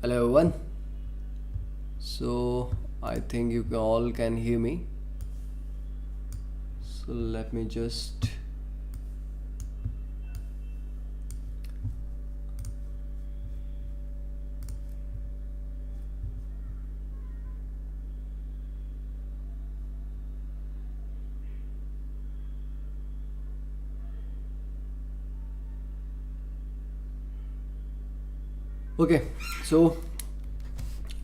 Hello everyone. So I think you all can hear me. So let me just okay. So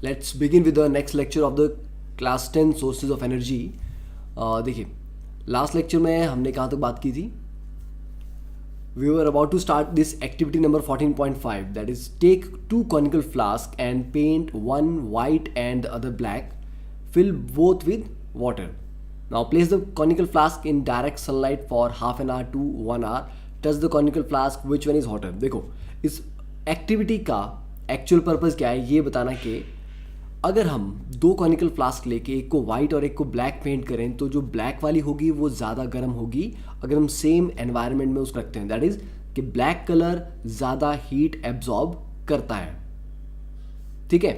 let's begin with the next lecture of the class 10 sources of energy. देखिए last lecture में हमने कहाँ तक बात की थी. We were about to start this activity number 14.5, that is take two conical flasks and paint one white and the other black. Fill both with water. Now place the conical flask in direct sunlight for half an hour to 1 hour. Touch the conical flask, which one is hotter? देखो इस activity का actual purpose क्या है ये बताना कि अगर हम दो कॉनिकल फ्लास्क लेके एक को वाइट और एक को ब्लैक पेंट करें तो जो ब्लैक वाली होगी वो ज़्यादा गर्म होगी अगर हम सेम एनवायरनमेंट में उसको रखते हैं. दैट इज़ कि ब्लैक कलर ज़्यादा हीट एब्जॉर्ब करता है. ठीक है,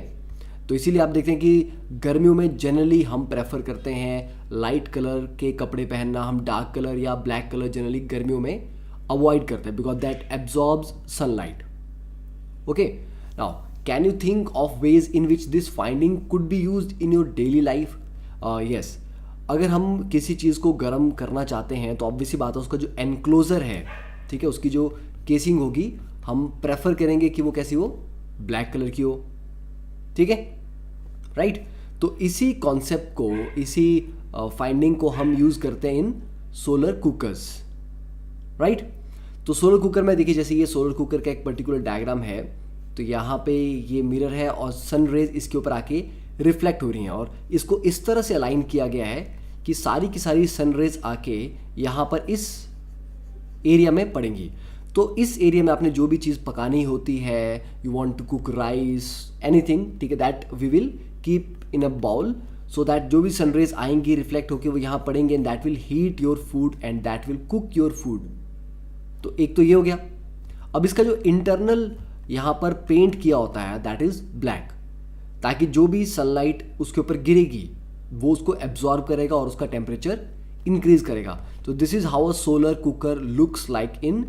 तो इसीलिए आप देखते हैं कि गर्मियों में जनरली हम प्रेफर करते हैं लाइट कलर के कपड़े पहनना. हम डार्क कलर या ब्लैक कलर जनरली गर्मियों में अवॉइड करते हैं because that absorbs sunlight. Okay, now can you think of ways in which this finding could be used in your daily life? Yes, अगर हम किसी चीज़ को गर्म करना चाहते हैं तो ऑब्वियसली बात है उसका जो एनक्लोजर है, ठीक है, उसकी जो केसिंग होगी हम प्रेफर करेंगे कि वो कैसी हो, ब्लैक कलर की हो. ठीक है, राइट. तो इसी कॉन्सेप्ट को, इसी फाइंडिंग को हम यूज़ करते हैं इन सोलर कुकर्स. राइट, तो सोलर कुकर में देखिए जैसे ये सोलर कुकर का एक पर्टिकुलर डायग्राम है. तो यहाँ पे ये मिरर है और सन रेज इसके ऊपर आके रिफ्लेक्ट हो रही हैं और इसको इस तरह से अलाइन किया गया है कि सारी की सारी सन रेज आके यहाँ पर इस एरिया में पड़ेंगी. तो इस एरिया में आपने जो भी चीज़ पकानी होती है, you want to cook rice anything, ठीक है, that we will keep in a bowl so that जो भी सन रेज आएंगी रिफ्लेक्ट होकर वो यहाँ पड़ेंगे and that will heat your food and that will cook your food. तो एक तो ये हो गया. अब इसका जो इंटरनल यहाँ पर पेंट किया होता है दैट इज ब्लैक, ताकि जो भी सनलाइट उसके ऊपर गिरेगी वो उसको एब्जॉर्ब करेगा और उसका टेम्परेचर इंक्रीज करेगा. तो this is how a solar cooker looks like in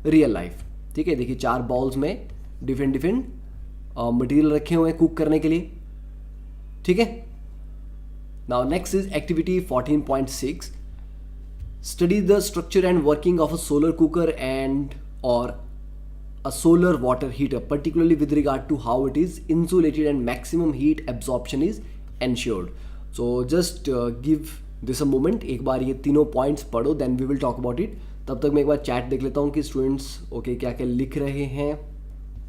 real life. ठीक है, देखिए चार बाउल्स में डिफरेंट डिफरेंट मटेरियल रखे हुए हैं कुक करने के लिए. ठीक है, now next is activity 14.6. Study the structure and working of a solar cooker and और a solar water heater, particularly with regard to how it is insulated and maximum heat absorption is ensured. So just give this a moment. एक बार ये तीनों points पढ़ो, then we will talk about it. तब तक मैं एक बार chat देख लेता हूँ कि स्टूडेंट्स ओके क्या क्या लिख रहे हैं.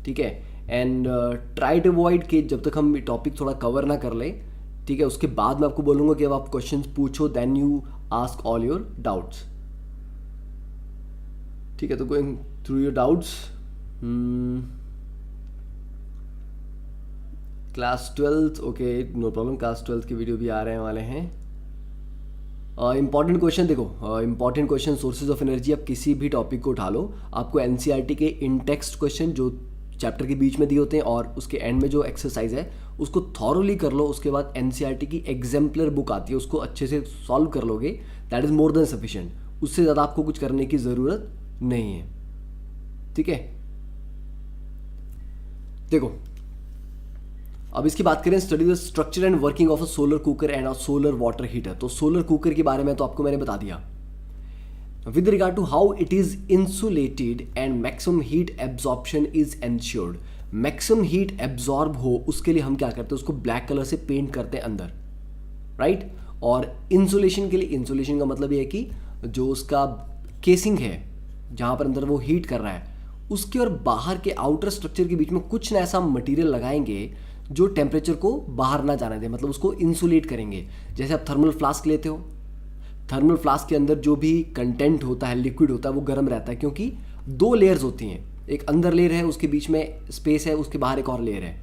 ठीक है, एंड ट्राई टू अवॉइड कि जब तक हम टॉपिक थोड़ा कवर ना कर लें, ठीक है, उसके बाद मैं आपको बोलूँगा कि अब आप क्वेश्चन पूछो, then you ask all your doubts. ठीक है, तो going through your doubts. Class 12th, okay no problem, class 12th के वीडियो भी आ रहे वाले हैं. इंपॉर्टेंट क्वेश्चन देखो, important question sources of energy. आप किसी भी टॉपिक को उठा लो, आपको एनसीईआरटी के इन टेक्स्ट क्वेश्चन जो चैप्टर के बीच में दिए होते हैं और उसके एंड में जो एक्सरसाइज है उसको थॉरोली कर लो. उसके बाद एनसीईआरटी की एग्जाम्पलर बुक आती है, उसको अच्छे से सॉल्व कर लोगे, that is more than sufficient. उससे ज़्यादा आपको कुछ करने की ज़रूरत नहीं है. ठीक है, देखो अब इसकी बात करें, study the structure and working of a solar cooker and a solar water heater. तो सोलर कुकर के बारे में तो आपको मैंने बता दिया. With regard to how it is insulated and maximum heat absorption is ensured. Maximum heat absorb हो उसके लिए हम क्या करते हैं, उसको ब्लैक कलर से पेंट करते हैं अंदर, राइट. और इंसुलेशन के लिए, इंसुलेशन का मतलब ये है कि जो उसका केसिंग है जहाँ पर अंदर वो हीट कर रहा है उसके और बाहर के आउटर स्ट्रक्चर के बीच में कुछ ना ऐसा मटेरियल लगाएंगे जो टेम्परेचर को बाहर ना जाने दे, मतलब उसको इंसुलेट करेंगे. जैसे आप थर्मल फ्लास्क लेते हो, थर्मल फ्लास्क के अंदर जो भी कंटेंट होता है, लिक्विड होता है, वो गर्म रहता है क्योंकि दो लेयर्स होती हैं. एक अंदर लेयर है, उसके बीच में स्पेस है, उसके बाहर एक और लेयर है.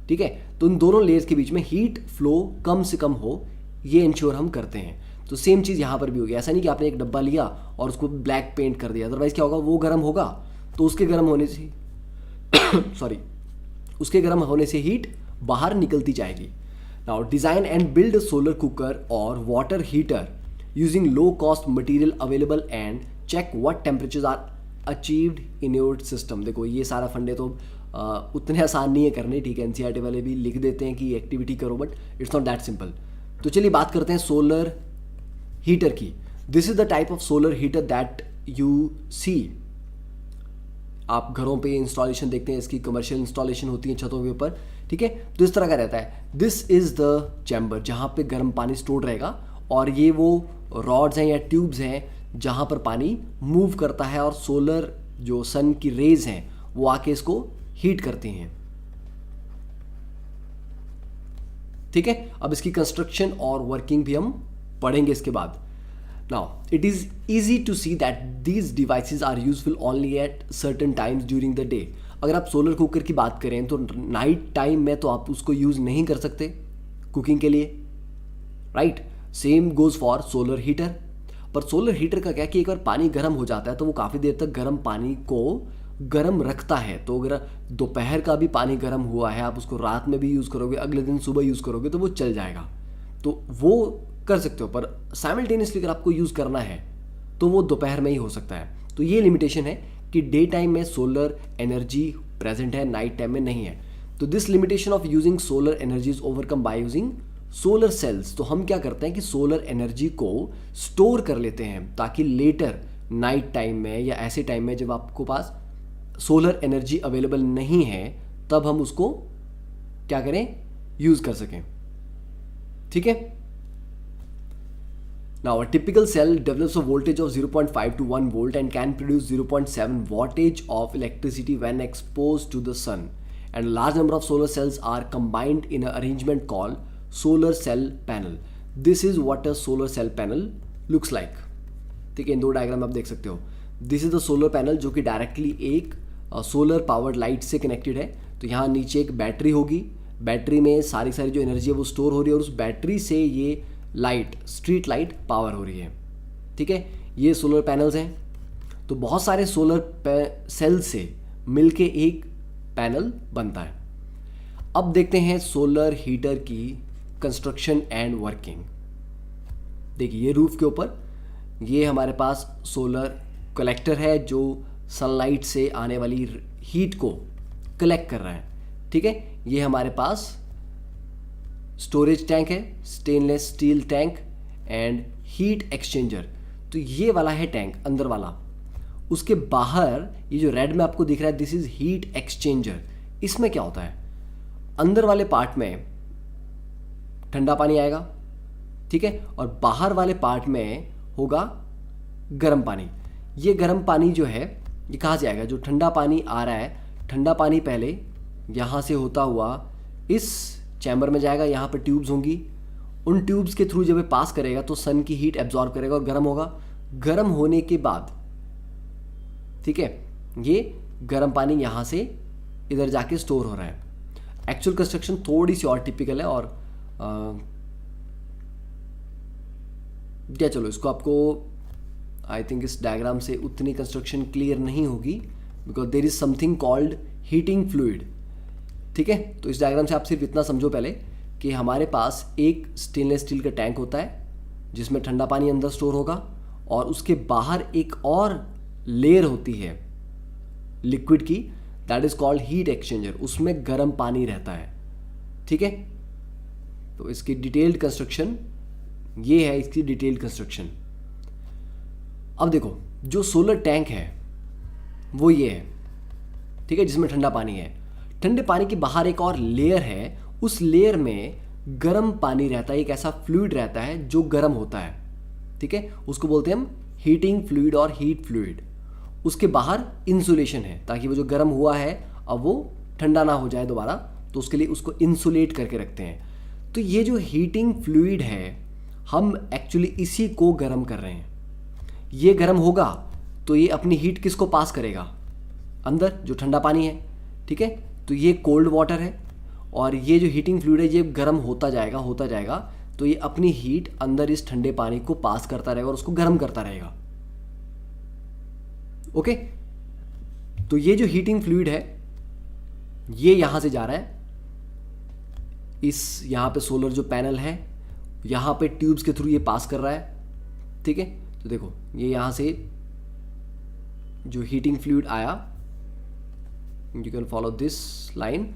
ठीक है, तो उन दोनों लेयर्स के बीच में हीट फ्लो कम से कम हो, ये इंश्योर हम करते हैं. तो सेम चीज़ यहाँ पर भी होगी. ऐसा नहीं कि आपने एक डब्बा लिया और उसको ब्लैक पेंट कर दिया, अदरवाइज क्या होगा, वो गर्म होगा तो उसके गर्म होने से सॉरी उसके गर्म होने से हीट बाहर निकलती जाएगी. Now design and build solar cooker और water heater using low cost material available and check what temperatures are achieved in your system. देखो ये सारा फंडे तो उतने आसान नहीं है करने, ठीक है. एनसीईआरटी वाले भी लिख देते हैं कि एक्टिविटी करो, but it's not that simple. तो चलिए बात करते हैं सोलर हीटर की. This is the type of solar heater that you see. आप घरों पे इंस्टॉलेशन देखते हैं, इसकी कमर्शियल इंस्टॉलेशन होती है छतों के ऊपर, ठीक है. तो इस तरह का रहता है. दिस इज द चैम्बर जहाँ पे गर्म पानी स्टोर रहेगा, और ये वो रॉड्स हैं या ट्यूब्स हैं जहाँ पर पानी मूव करता है और सोलर जो सन की रेज हैं वो आके इसको हीट करती हैं, ठीक है. अब इसकी कंस्ट्रक्शन और वर्किंग भी हम पढ़ेंगे इसके बाद. Now it is easy to see that these devices are useful only at certain times during the day. अगर आप सोलर कुकर की बात करें तो नाइट टाइम में तो आप उसको यूज नहीं कर सकते कुकिंग के लिए, right. Same goes for solar heater. पर सोलर हीटर का क्या कि एक बार पानी गर्म हो जाता है तो वो काफ़ी देर तक गर्म पानी को गर्म रखता है. तो अगर दोपहर का भी पानी गर्म हुआ है, आप उसको रात में भी यूज़ करोगे, अगले दिन सुबह यूज़ करोगे तो वो चल जाएगा, तो वो कर सकते हो. पर साइमल्टेनियसली अगर आपको यूज़ करना है तो वो दोपहर में ही हो सकता है. तो ये लिमिटेशन है कि डे टाइम में सोलर एनर्जी प्रेजेंट है, नाइट टाइम में नहीं है. तो this limitation of using solar energy is overcome by using solar cells. तो हम क्या करते हैं कि सोलर एनर्जी को स्टोर कर लेते हैं ताकि लेटर नाइट टाइम में या ऐसे टाइम में जब आपको पास सोलर एनर्जी अवेलेबल नहीं है तब हम उसको क्या करें, यूज कर सकें, ठीक है. Now a typical cell develops a voltage of 0.5 to 1 volt and can produce 0.7 wattage of electricity when exposed to the sun. And a large number of solar cells are combined in an arrangement called solar cell panel. This is what a solar cell panel looks like. ठीक है, इन दो diagram आप देख सकते हो. This is the solar panel जो कि directly एक सोलर पावर्ड लाइट से कनेक्टेड है. तो यहाँ नीचे एक बैटरी होगी, बैटरी में सारी जो एनर्जी है वो स्टोर हो रही है और उस बैटरी से ये लाइट, स्ट्रीट लाइट पावर हो रही है, ठीक है. ये सोलर पैनल्स हैं. तो बहुत सारे सोलर सेल से मिलके एक पैनल बनता है. अब देखते हैं सोलर हीटर की कंस्ट्रक्शन एंड वर्किंग. देखिए ये रूफ के ऊपर ये हमारे पास सोलर कलेक्टर है जो सनलाइट से आने वाली हीट को कलेक्ट कर रहा है, ठीक है. ये हमारे पास स्टोरेज टैंक है, stainless steel tank and heat exchanger. तो ये वाला है टैंक अंदर वाला. उसके बाहर ये जो रेड में आपको दिख रहा है दिस इज हीट एक्सचेंजर. इसमें क्या होता है, अंदर वाले पार्ट में ठंडा पानी आएगा, ठीक है, और बाहर वाले पार्ट में होगा गर्म पानी. ये गर्म पानी जो है ये कहाँ से आएगा, जो ठंडा पानी आ रहा है, ठंडा पानी पहले यहाँ से होता हुआ इस चैम्बर में जाएगा. यहाँ पर ट्यूब्स होंगी, उन ट्यूब्स के थ्रू जब ये पास करेगा तो सन की हीट एब्जॉर्ब करेगा और गर्म होगा. गर्म होने के बाद, ठीक है, ये गर्म पानी यहाँ से इधर जाके स्टोर हो रहा है. एक्चुअल कंस्ट्रक्शन थोड़ी सी और टिपिकल है और क्या, चलो इसको आपको आई थिंक इस डायग्राम से उतनी कंस्ट्रक्शन क्लियर नहीं होगी because there is something called heating fluid, ठीक है. तो इस डायग्राम से आप सिर्फ इतना समझो पहले कि हमारे पास एक स्टेनलेस स्टील का टैंक होता है जिसमें ठंडा पानी अंदर स्टोर होगा और उसके बाहर एक और लेयर होती है लिक्विड की, that is called heat exchanger. उसमें गर्म पानी रहता है, ठीक है. तो इसकी डिटेल्ड कंस्ट्रक्शन ये है, इसकी डिटेल्ड कंस्ट्रक्शन. अब देखो जो सोलर टैंक है वो ये है, ठीक है, जिसमें ठंडा पानी है. ठंडे पानी के बाहर एक और लेयर है, उस लेयर में गर्म पानी रहता है, एक ऐसा फ्लूइड रहता है जो गर्म होता है, ठीक है. उसको बोलते हैं हम हीटिंग फ्लूइड और हीट फ्लूइड. उसके बाहर इंसुलेशन है ताकि वो जो गर्म हुआ है अब वो ठंडा ना हो जाए दोबारा, तो उसके लिए उसको इंसुलेट करके रखते हैं. तो ये जो हीटिंग फ्लूइड है हम एक्चुअली इसी को गर्म कर रहे हैं. ये गर्म होगा तो ये अपनी हीट किसको पास करेगा, अंदर जो ठंडा पानी है, ठीक है. तो ये कोल्ड वाटर है और ये जो हीटिंग फ्लूइड है ये गर्म होता जाएगा तो ये अपनी हीट अंदर इस ठंडे पानी को पास करता रहेगा और उसको गर्म करता रहेगा, ओके. तो ये जो हीटिंग फ्लूइड है ये यहाँ से जा रहा है, इस यहाँ पे सोलर जो पैनल है यहाँ पे ट्यूब्स के थ्रू ये पास कर रहा है, ठीक है। तो देखो ये यहाँ से जो हीटिंग फ्लूइड आया, you can follow this line,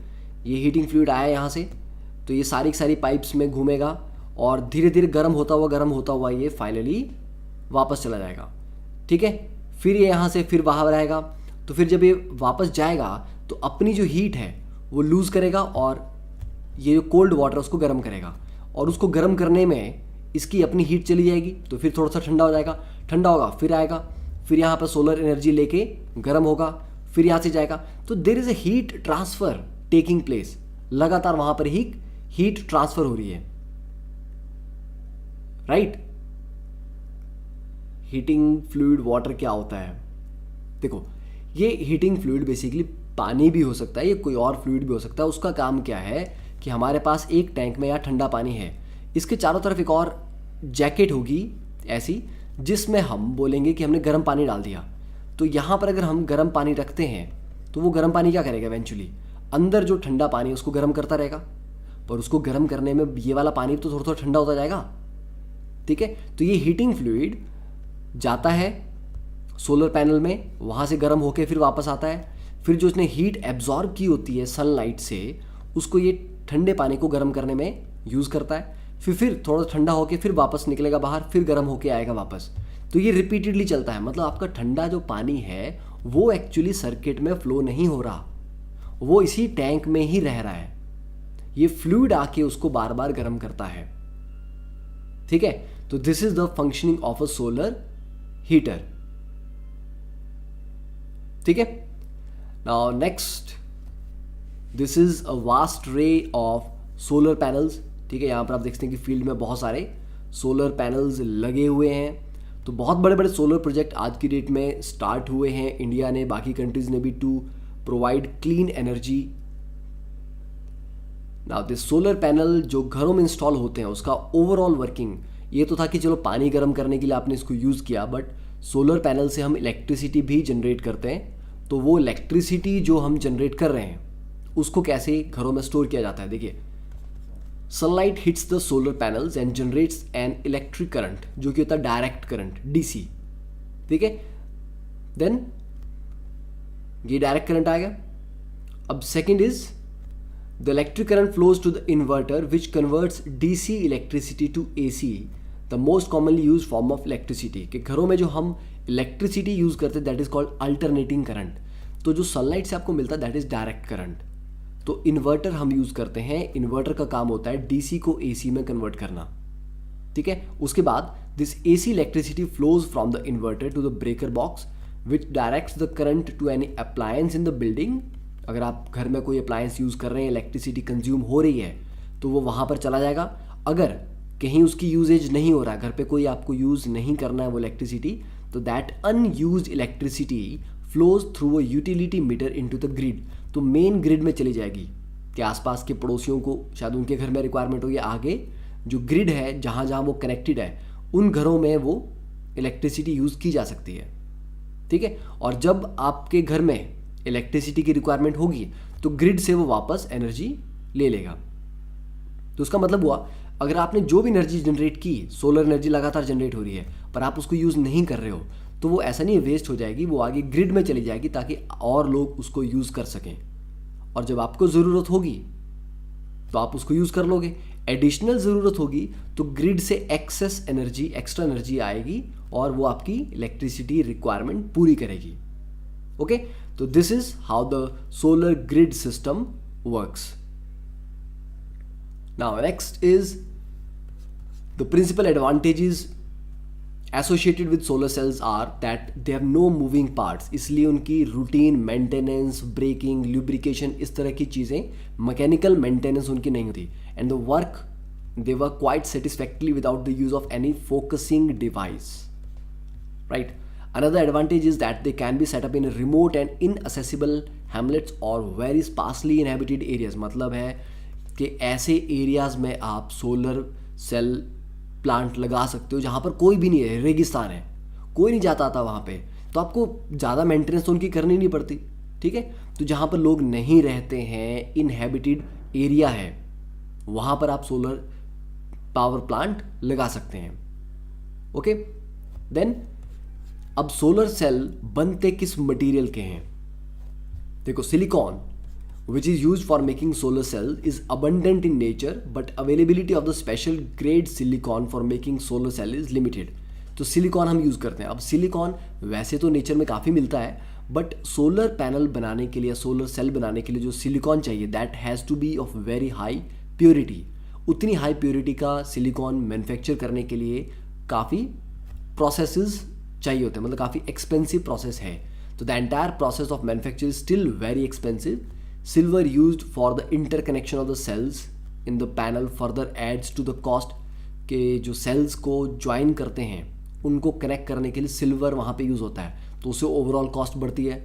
ये हीटिंग फ्लूइड आया यहाँ से, तो ये सारी की सारी पाइप्स में घूमेगा और धीरे धीरे गर्म होता हुआ ये फाइनली वापस चला जाएगा, ठीक है। फिर ये यहाँ से फिर बाहर आएगा, तो फिर जब ये वापस जाएगा तो अपनी जो हीट है वो लूज़ करेगा और ये जो कोल्ड वाटर उसको गर्म करेगा, और उसको गर्म करने में इसकी अपनी हीट चली जाएगी, तो फिर थोड़ा सा ठंडा हो जाएगा, ठंडा होगा फिर आएगा, फिर यहाँ पर सोलर एनर्जी लेके गर्म होगा, फिर यहाँ से जाएगा। तो there is a heat transfer taking place, लगातार वहां पर ही हीट ट्रांसफर हो रही है, राइट। हीटिंग फ्लूइड वाटर क्या होता है? देखो ये हीटिंग फ्लूइड बेसिकली पानी भी हो सकता है, ये कोई और फ्लूइड भी हो सकता है। उसका काम क्या है कि हमारे पास एक टैंक में या ठंडा पानी है, इसके चारों तरफ एक और जैकेट होगी ऐसी, जिसमें हम बोलेंगे कि हमने गर्म पानी डाल दिया। तो यहाँ पर अगर हम गर्म पानी रखते हैं तो वो गर्म पानी क्या करेगा, इवेंचुअली अंदर जो ठंडा पानी है उसको गर्म करता रहेगा, पर उसको गर्म करने में ये वाला पानी तो थोड़ा थोड़ा ठंडा होता जाएगा, ठीक है। तो ये हीटिंग फ्लूइड जाता है सोलर पैनल में, वहाँ से गर्म होकर फिर वापस आता है, फिर जो उसने हीट एब्जॉर्ब की होती है सनलाइट से उसको ये ठंडे पानी को गर्म करने में यूज़ करता है, फिर थोड़ा ठंडा होकर फिर वापस निकलेगा बाहर, फिर गर्म होकर आएगा वापस। तो ये रिपीटेडली चलता है, मतलब आपका ठंडा जो पानी है वो एक्चुअली सर्किट में फ्लो नहीं हो रहा, वो इसी टैंक में ही रह रहा है, ये फ्लूइड आके उसको बार बार गर्म करता है, ठीक है। तो this is the functioning of a solar heater, ठीक है। Now next, this is a vast ray of solar panels, ठीक है। यहां पर आप देखते हैं कि फील्ड में बहुत सारे सोलर पैनल्स लगे हुए हैं, तो बहुत बड़े बड़े सोलर प्रोजेक्ट आज की डेट में स्टार्ट हुए हैं इंडिया ने, बाकी कंट्रीज ने भी, to provide clean energy. Now this solar panel जो घरों में इंस्टॉल होते हैं उसका ओवरऑल वर्किंग ये तो था कि चलो पानी गर्म करने के लिए आपने इसको यूज़ किया, बट सोलर पैनल से हम इलेक्ट्रिसिटी भी जनरेट करते हैं। तो वो इलेक्ट्रिसिटी जो हम जनरेट कर रहे हैं उसको कैसे घरों में स्टोर किया जाता है, देखिए sunlight hits the solar panels and generates an electric current, जो कि होता है डायरेक्ट करंट, डीसी, ठीक है। देन ये डायरेक्ट करंट आ गया। अब second is the electric current flows to the inverter which converts DC electricity to AC, the most commonly use form of electricity. कि घरों में जो हम इलेक्ट्रिसिटी यूज करते हैं that is called alternating current, तो जो सनलाइट से आपको मिलता है दैट इज डायरेक्ट करंट। तो इन्वर्टर हम यूज करते हैं, इन्वर्टर का काम होता है डीसी को एसी में कन्वर्ट करना, ठीक है। उसके बाद this AC electricity flows from the inverter to the breaker box which directs the current to any appliance in the building. अगर आप घर में कोई अप्लायंस यूज कर रहे हैं, इलेक्ट्रिसिटी कंज्यूम हो रही है तो वो वहां पर चला जाएगा। अगर कहीं उसकी यूजेज नहीं हो रहा है, घर पे कोई आपको यूज नहीं करना है वो इलेक्ट्रिसिटी, तो that unused electricity flows through a utility meter into the grid, तो मेन ग्रिड में चली जाएगी कि आसपास के पड़ोसियों को शायद उनके घर में रिक्वायरमेंट हो, या आगे जो ग्रिड है जहाँ जहाँ वो कनेक्टेड है उन घरों में वो इलेक्ट्रिसिटी यूज़ की जा सकती है, ठीक है। और जब आपके घर में इलेक्ट्रिसिटी की रिक्वायरमेंट होगी तो ग्रिड से वो वापस एनर्जी ले लेगा। तो उसका मतलब हुआ अगर आपने जो भी एनर्जी जनरेट की, सोलर एनर्जी लगातार जनरेट हो रही है पर आप उसको यूज़ नहीं कर रहे हो, तो वो ऐसा नहीं वेस्ट हो जाएगी, वो आगे ग्रिड में चली जाएगी ताकि और लोग उसको यूज़ कर सकें, और जब आपको ज़रूरत होगी तो आप उसको यूज़ कर लोगे। एडिशनल ज़रूरत होगी तो ग्रिड से एक्सेस एनर्जी, एक्स्ट्रा एनर्जी आएगी और वो आपकी इलेक्ट्रिसिटी रिक्वायरमेंट पूरी करेगी, ओके। तो this is how the solar grid system works. Now next is the principal advantages associated with solar cells are that they have no moving parts, इसलिए उनकी routine maintenance, breaking, lubrication, इस तरह की चीज़ें, mechanical maintenance उनकी नहीं होती, and the work they work quite satisfactorily without the use of any focusing device, right. Another advantage is that they can be set up in remote and inaccessible hamlets or very sparsely inhabited areas, मतलब है कि ऐसे areas में आप solar cell plant लगा सकते हो जहाँ पर कोई भी नहीं है, रेगिस्तान है, कोई नहीं जाता आता वहाँ पे, तो आपको ज़्यादा मेंटेनेंस तो उनकी करनी नहीं पड़ती, ठीक है। तो जहाँ पर लोग नहीं रहते हैं, इनहेबिटेड एरिया है, वहाँ पर आप सोलर पावर प्लांट लगा सकते हैं। ओके, देन अब सोलर सेल बनते किस मटेरियल के हैं? देखो, silicon which is used for making solar cells is abundant in nature but availability of the special grade silicon for making solar cell is limited। तो सिलिकॉन हम use करते हैं। अब सिलिकॉन वैसे तो नेचर में काफ़ी मिलता है, बट सोलर पैनल बनाने के लिए, सोलर सेल बनाने के लिए जो सिलिकॉन चाहिए that has to be of very high purity. उतनी हाई प्योरिटी का सिलिकॉन मैन्युफैक्चर करने के लिए काफ़ी प्रोसेसेस चाहिए होते हैं, मतलब काफ़ी एक्सपेंसिव प्रोसेस है। तो the entire process of manufacture is still very expensive. Silver used for the interconnection of the cells in the panel further adds to the cost के जो सेल्स को ज्वाइन करते हैं उनको कनेक्ट करने के लिए सिल्वर वहाँ पे यूज़ होता है, तो उससे ओवरऑल कॉस्ट बढ़ती है।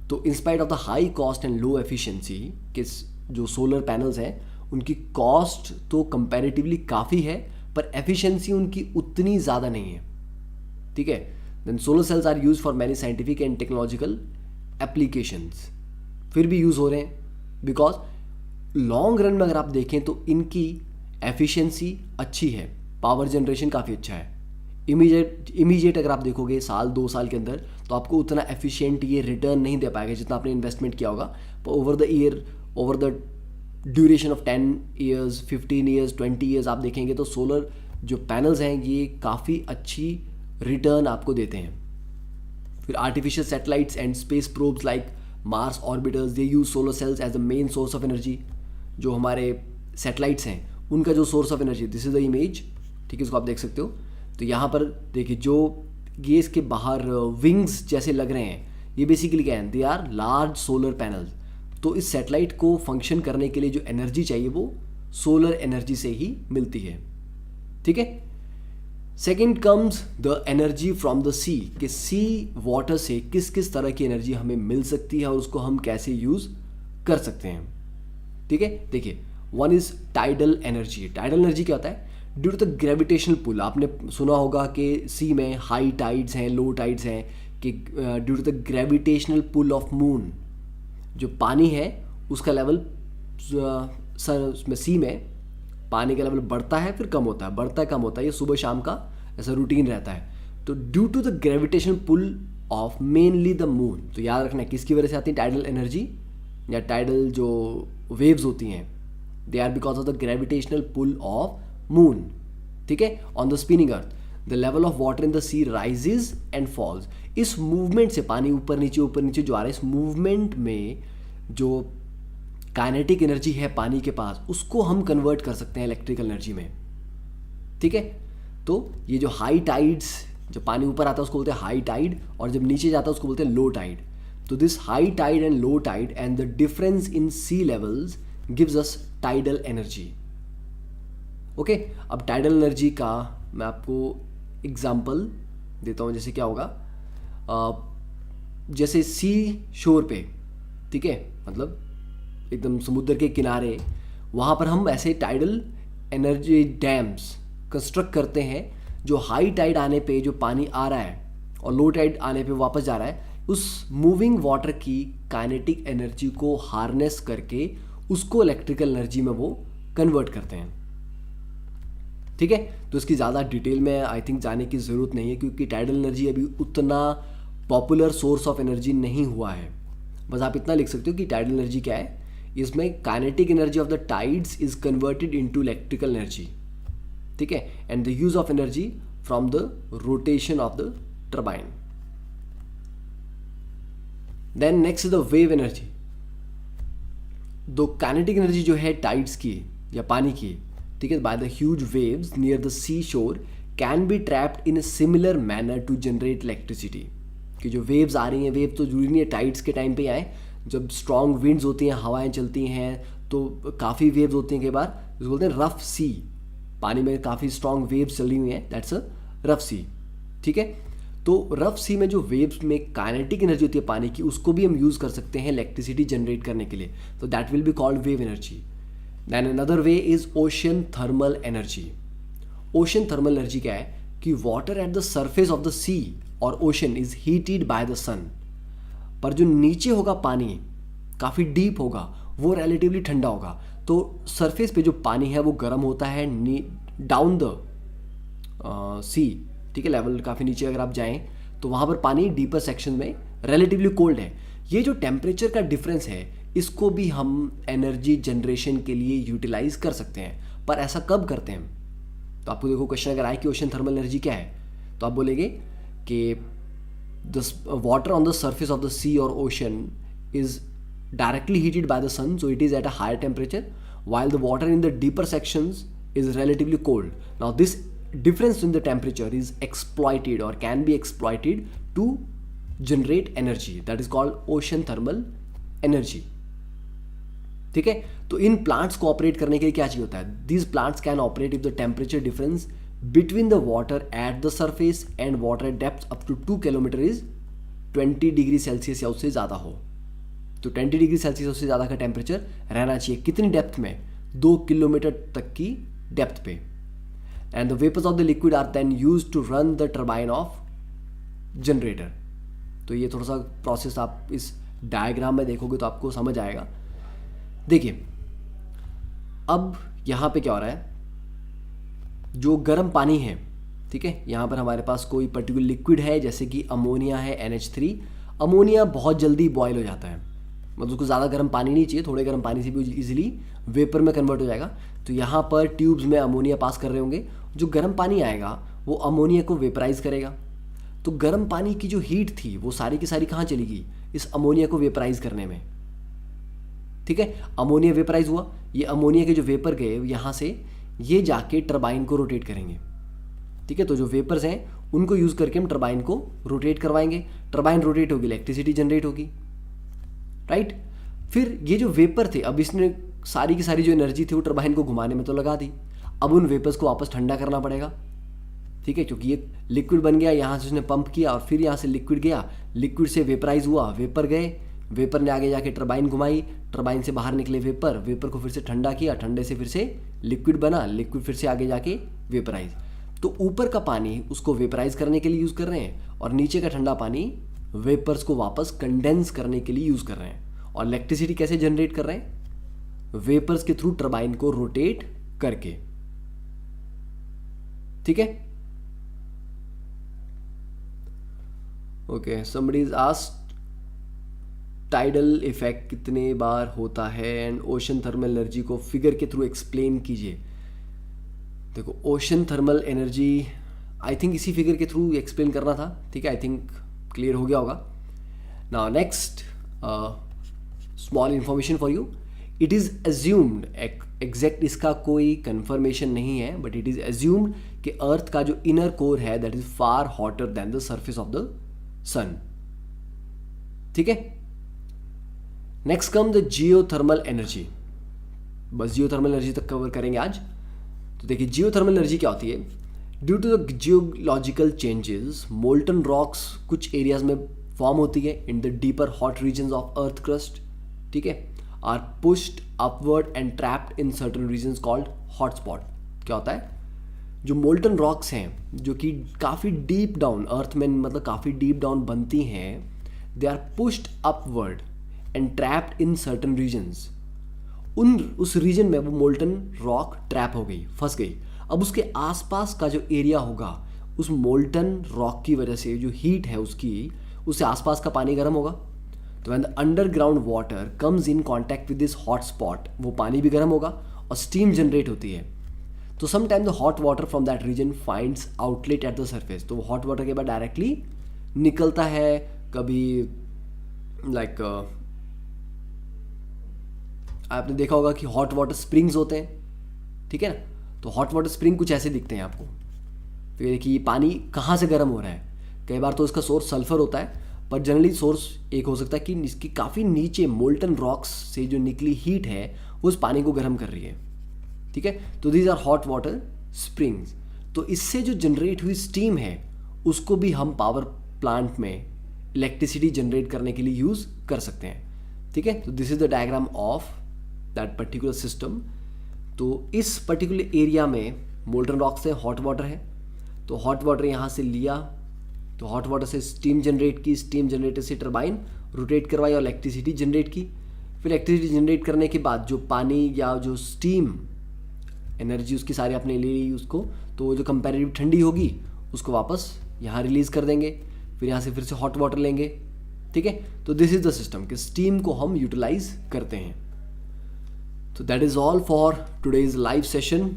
तो in spite of the high cost and low efficiency के जो सोलर पैनल्स हैं उनकी कॉस्ट तो कंपैरेटिवली काफ़ी है, पर एफिशिएंसी उनकी उतनी ज़्यादा नहीं है। ठीक है, then solar cells are use for many scientific and technological applications, फिर भी यूज़ हो रहे हैं बिकॉज लॉन्ग रन में अगर आप देखें तो इनकी एफिशिएंसी अच्छी है, पावर जनरेशन काफ़ी अच्छा है। इमीडिएट अगर आप देखोगे साल 2 साल के अंदर तो आपको उतना एफिशिएंट ये रिटर्न नहीं दे पाएगा जितना आपने इन्वेस्टमेंट किया होगा, पर over the duration of 10 years, 15 years, 20 years आप देखेंगे तो सोलर जो पैनल्स हैं ये काफ़ी अच्छी रिटर्न आपको देते हैं। फिर artificial satellites and space probes like Mars orbiters they use solar cells as the main source of energy. जो हमारे सैटेलाइट्स हैं उनका जो source of energy, this is the image, ठीक है, इसको आप देख सकते हो। तो यहाँ पर देखिए जो ये इसके बाहर विंग्स जैसे लग रहे हैं, ये बेसिकली क्या है, they are large solar panels. तो इस सैटेलाइट को फंक्शन करने के लिए जो एनर्जी चाहिए वो सोलर एनर्जी से ही मिलती है। ठीक है, second comes the energy from the sea, कि सी वाटर से किस किस तरह की एनर्जी हमें मिल सकती है और उसको हम कैसे यूज कर सकते हैं। ठीक है, देखिए, one is tidal energy. Tidal energy क्या होता है? Due to the gravitational pull, आपने सुना होगा कि सी में हाई टाइड्स हैं, लो टाइड्स हैं, कि due to the gravitational pull of moon जो पानी है उसका लेवल उसमें सी में पानी का लेवल बढ़ता है फिर कम होता है, बढ़ता है कम होता है, ये सुबह शाम का ऐसा रूटीन रहता है। तो due to the gravitational pull of mainly the moon, तो याद रखना किसकी वजह से आती है टाइडल एनर्जी या टाइडल जो वेव्स होती हैं, they are because of the gravitational pull of moon. ठीक है, on the spinning earth the level of water in the sea rises and falls. इस मूवमेंट से पानी ऊपर नीचे जो आ रहा है, इस मूवमेंट में जो काइनेटिक एनर्जी है पानी के पास उसको हम कन्वर्ट कर सकते हैं इलेक्ट्रिकल एनर्जी में। ठीक है, तो ये जो हाई टाइड्स, जब पानी ऊपर आता है उसको बोलते हैं हाई टाइड, और जब नीचे जाता है उसको बोलते हैं लो टाइड। तो this high tide and low tide and the difference in sea levels gives us tidal energy. Okay, अब टाइडल एनर्जी का मैं आपको एग्जाम्पल देता हूँ। जैसे क्या होगा, जैसे सी शोर पे, ठीक है, मतलब एकदम समुद्र के किनारे, वहाँ पर हम ऐसे टाइडल एनर्जी डैम्स कंस्ट्रक्ट करते हैं जो हाई टाइड आने पे जो पानी आ रहा है और लो टाइड आने पे वापस जा रहा है, उस मूविंग वाटर की काइनेटिक एनर्जी को हार्नेस करके उसको इलेक्ट्रिकल एनर्जी में वो कन्वर्ट करते हैं। ठीक है, तो इसकी ज़्यादा डिटेल में आई थिंक जाने की ज़रूरत नहीं है क्योंकि टाइडल एनर्जी अभी उतना पॉपुलर सोर्स ऑफ एनर्जी नहीं हुआ है। बस आप इतना लिख सकते हो कि टाइडल एनर्जी क्या है, इसमें kinetic energy of the tides is converted into electrical energy. ठीक है, and the use of energy from the rotation of the turbine. Then next the wave energy. दो काइनेटिक एनर्जी जो है टाइड्स की या पानी की, ठीक है, by the huge waves near the sea shore can be trapped in a similar manner to generate electricity. कि जो वेव्स आ रही हैं, वेव तो जरूरी नहीं है टाइड्स के टाइम पे आए, जब स्ट्रॉन्ग विंड्स होती हैं, हवाएं चलती हैं, तो काफ़ी वेव्स होती हैं। कई बार जिसको बोलते हैं रफ सी, पानी में काफ़ी स्ट्रॉन्ग वेव्स चल रही हुई हैं, दैट्स अ रफ सी। ठीक है, तो रफ सी में जो वेव्स में काइनेटिक एनर्जी होती है पानी की, उसको भी हम यूज़ कर सकते हैं इलेक्ट्रिसिटी जनरेट करने के लिए, तो that will be called wave energy. Then another way is ocean thermal energy. Ocean thermal energy क्या है कि water at the surface of the sea और ocean is heated by the sun. पर जो नीचे होगा पानी काफ़ी डीप होगा, वो रिलेटिवली ठंडा होगा। तो सरफेस पे जो पानी है वो गर्म होता है डाउन द सी, ठीक है, लेवल काफ़ी नीचे अगर आप जाएं तो वहाँ पर पानी डीपर सेक्शन में रिलेटिवली कोल्ड है। ये जो टेम्परेचर का डिफरेंस है इसको भी हम एनर्जी जनरेशन के लिए यूटिलाइज कर सकते हैं। पर ऐसा कब करते हैं? तो आपको देखो क्वेश्चन अगर आए कि ओशन थर्मल एनर्जी क्या है, तो आप बोलेंगे कि the water on the surface of the sea और ocean is directly heated by the sun, so it is at a higher temperature, while the water in the deeper sections is relatively cold. Now this difference in the temperature is exploited or can be exploited to generate energy, that is called ocean thermal energy. ठीक है, तो in plants को operate करने के लिए क्या चाहिए होता है? These plants can operate if the temperature difference between the water at the surface and water at depth up to 2 kilometer is 20 degree Celsius या उससे ज़्यादा हो। तो 20 डिग्री सेल्सियस उससे ज़्यादा का टेम्परेचर रहना चाहिए। कितनी डेप्थ में? 2 किलोमीटर तक की डेप्थ पे। And the vapours of the liquid are then use to run the turbine of generator. तो ये थोड़ा सा प्रोसेस आप इस डायग्राम में देखोगे तो आपको समझ आएगा। देखिए अब यहाँ पे क्या हो रहा है, जो गर्म पानी है, ठीक है, यहाँ पर हमारे पास कोई पर्टिकुलर लिक्विड है जैसे कि अमोनिया है NH3। अमोनिया बहुत जल्दी बॉयल हो जाता है, मतलब उसको ज़्यादा गर्म पानी नहीं चाहिए, थोड़े गर्म पानी से भी इजीली वेपर में कन्वर्ट हो जाएगा। तो यहाँ पर ट्यूब्स में अमोनिया पास कर रहे होंगे, जो गर्म पानी आएगा वो अमोनिया को वेपराइज करेगा। तो गर्म पानी की जो हीट थी वो सारी की सारी कहाँ चली गई? इस अमोनिया को वेपराइज करने में। ठीक है, अमोनिया वेपराइज हुआ, ये अमोनिया के जो वेपर गए यहाँ से ये जाके टरबाइन को रोटेट करेंगे। ठीक है, तो जो वेपर्स हैं उनको यूज़ करके हम टरबाइन को रोटेट करवाएंगे। टरबाइन रोटेट होगी, इलेक्ट्रिसिटी जनरेट होगी, राइट। फिर ये जो वेपर थे, अब इसने सारी की सारी जो एनर्जी थी वो टरबाइन को घुमाने में तो लगा दी। अब उन वेपर्स को वापस ठंडा करना पड़ेगा, ठीक है, क्योंकि ये लिक्विड बन गया, यहाँ से उसने पंप किया और फिर यहाँ से लिक्विड गया, लिक्विड से वेपराइज हुआ, वेपर गए, वेपर ने आगे जाके टरबाइन घुमाई, टरबाइन से बाहर निकले वेपर, वेपर को फिर से ठंडा किया, ठंडे से फिर से लिक्विड बना, लिक्विड फिर से आगे जाके वेपराइज। तो ऊपर का पानी उसको वेपराइज करने के लिए यूज़ कर रहे हैं और नीचे का ठंडा पानी वेपर्स को वापस कंडेंस करने के लिए यूज़ कर रहे हैं। और इलेक्ट्रिसिटी कैसे जनरेट कर रहे हैं? वेपर्स के थ्रू टरबाइन को रोटेट करके। ठीक है, okay, somebody is asked tidal effect कितने बार होता है एंड ओशन थर्मल एनर्जी को फिगर के थ्रू एक्सप्लेन कीजिए। देखो, ocean thermal energy I think इसी फिगर के थ्रू एक्सप्लेन करना था, ठीक है, आई थिंक क्लियर हो गया होगा। Now next small information for you, it is assumed, exact इसका कोई कंफर्मेशन नहीं है, बट इट इज़ एज्यूम्ड कि अर्थ का जो इनर कोर है that is far hotter than the surface of the sun. ठीक है, next come the geothermal energy. बस जियोथर्मल एनर्जी तक कवर करेंगे आज। तो देखिए, जियोथर्मल एनर्जी क्या होती है? Due to the geological changes, molten rocks कुछ एरियाज में फॉर्म होती है in the deeper hot regions of earth crust, ठीक है, are pushed upward and trapped in certain regions called hotspot. क्या होता है? जो मोल्टन रॉक्स हैं जो कि काफ़ी डीप डाउन अर्थ में, मतलब काफ़ी डीप डाउन बनती हैं, they are pushed upward and trapped in certain regions. उस रीजन में वो मोल्टन रॉक ट्रैप हो गई, फंस गई। अब उसके आसपास का जो एरिया होगा, उस मोल्टन रॉक की वजह से जो हीट है उसकी, उससे आसपास का पानी गर्म होगा। तो when the underground water comes in contact with this hot spot, वो पानी भी गर्म होगा और स्टीम जनरेट होती है। तो sometime the hot water from that region finds outlet at the surface. तो वो हॉट वाटर के बाद डायरेक्टली निकलता है, कभी लाइक आपने देखा होगा कि हॉट वाटर स्प्रिंग्स होते हैं, ठीक है ना। तो हॉट वाटर स्प्रिंग कुछ ऐसे दिखते हैं आपको। फिर देखिए, ये पानी कहाँ से गर्म हो रहा है? कई बार तो इसका सोर्स सल्फर होता है, पर जनरली सोर्स एक हो सकता है कि इसकी काफ़ी नीचे मोल्टन रॉक्स से जो निकली हीट है वो उस पानी को गर्म कर रही है, ठीक है। तो these are hot water springs. तो इससे जो जनरेट हुई स्टीम है उसको भी हम पावर प्लांट में इलेक्ट्रिसिटी जनरेट करने के लिए यूज़ कर सकते हैं, ठीक है। तो this is the diagram of that particular system. तो इस पर्टिकुलर एरिया में मोल्टन रॉक्स है, हॉट वाटर है। तो हॉट वाटर यहाँ से लिया, तो हॉट वाटर से स्टीम जनरेट की, स्टीम जनरेटर से टरबाइन, रोटेट करवाई और इलेक्ट्रिसिटी जनरेट की। फिर इलेक्ट्रिसिटी जनरेट करने के बाद जो पानी या जो स्टीम एनर्जी उसकी सारी आपने ले ली उसको, तो वो जो कंपैरेटिव ठंडी होगी उसको वापस यहाँ रिलीज़ कर देंगे। फिर यहाँ से फिर से हॉट वाटर लेंगे, ठीक है। तो दिस इज़ द सिस्टम कि स्टीम को हम यूटिलाइज करते हैं। तो that is all for today's live session.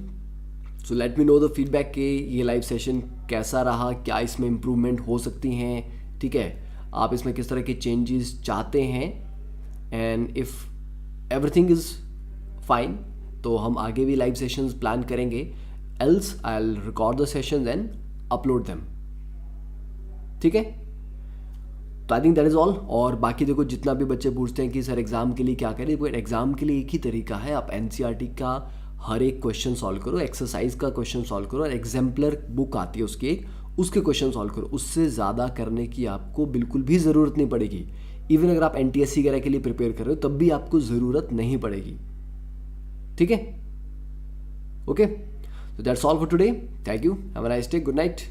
So let me know the feedback के ये लाइव सेशन कैसा रहा, क्या इसमें इम्प्रूवमेंट हो सकती हैं, ठीक है। आप इसमें किस तरह के चेंजेस चाहते हैं, and if everything is fine तो हम आगे भी लाइव सेशंस प्लान करेंगे। Else I will record the sessions and upload them, ठीक है। तो I think that is all. और बाकी देखो जितना भी बच्चे पूछते हैं कि सर एग्ज़ाम के लिए क्या करें, देखो एग्ज़ाम के लिए एक ही तरीका है, आप एनसीईआरटी का हर एक क्वेश्चन सॉल्व करो, एक्सरसाइज का क्वेश्चन सॉल्व करो, और एग्जाम्पलर बुक आती है उसकी एक, उसके क्वेश्चन सॉल्व करो। उससे ज़्यादा करने की आपको बिल्कुल भी ज़रूरत नहीं पड़ेगी। इवन अगर आप एनटीएससी वगैरह के लिए प्रिपेयर कर रहे हो तब भी आपको ज़रूरत नहीं पड़ेगी, ठीक है। Okay, so that's all for today. Thank you. Have a nice day. Good night.